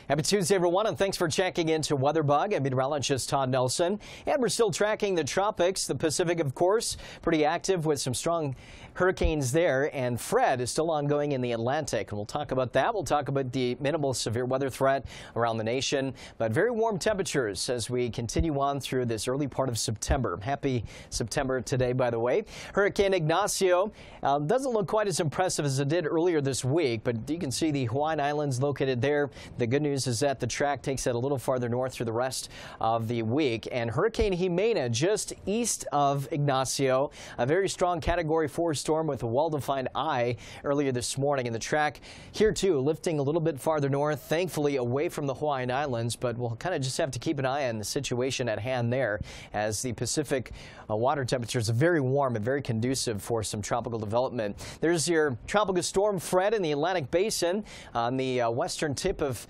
Happy Tuesday, everyone, and thanks for checking into WeatherBug. I'm meteorologist Todd Nelson, and we're still tracking the tropics. The Pacific, of course, pretty active with some strong hurricanes there, and Fred is still ongoing in the Atlantic, and we'll talk about that. We'll talk about the minimal severe weather threat around the nation, but very warm temperatures as we continue on through this early part of September. Happy September today, by the way. Hurricane Ignacio doesn't look quite as impressive as it did earlier this week, but you can see the Hawaiian Islands located there. The good news is that the track takes it a little farther north through the rest of the week. And Hurricane Jimena just east of Ignacio, a very strong Category 4 storm with a well-defined eye earlier this morning. And the track here too lifting a little bit farther north, thankfully away from the Hawaiian Islands, but we'll kind of just have to keep an eye on the situation at hand there as the Pacific water temperatures are very warm and very conducive for some tropical development. There's your tropical storm Fred in the Atlantic Basin on the western tip of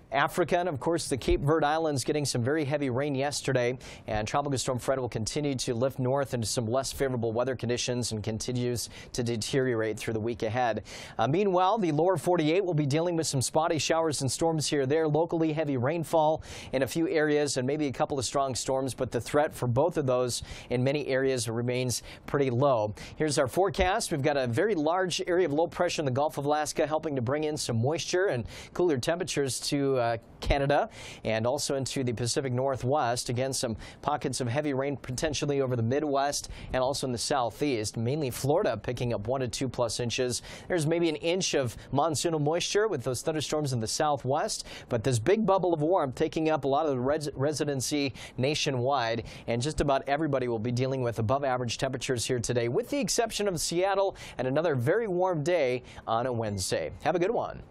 Africa, and of course the Cape Verde Islands getting some very heavy rain yesterday, and Tropical Storm Fred will continue to lift north into some less favorable weather conditions and continues to deteriorate through the week ahead. Meanwhile, the lower 48 will be dealing with some spotty showers and storms here or there, locally heavy rainfall in a few areas and maybe a couple of strong storms, but the threat for both of those in many areas remains pretty low. Here's our forecast. We've got a very large area of low pressure in the Gulf of Alaska helping to bring in some moisture and cooler temperatures to Canada and also into the Pacific Northwest. Again, some pockets of heavy rain potentially over the Midwest and also in the Southeast, mainly Florida picking up 1 to 2+ inches. There's maybe an inch of monsoonal moisture with those thunderstorms in the Southwest, but this big bubble of warmth taking up a lot of the residency nationwide, and just about everybody will be dealing with above average temperatures here today, with the exception of Seattle and another very warm day on a Wednesday. Have a good one.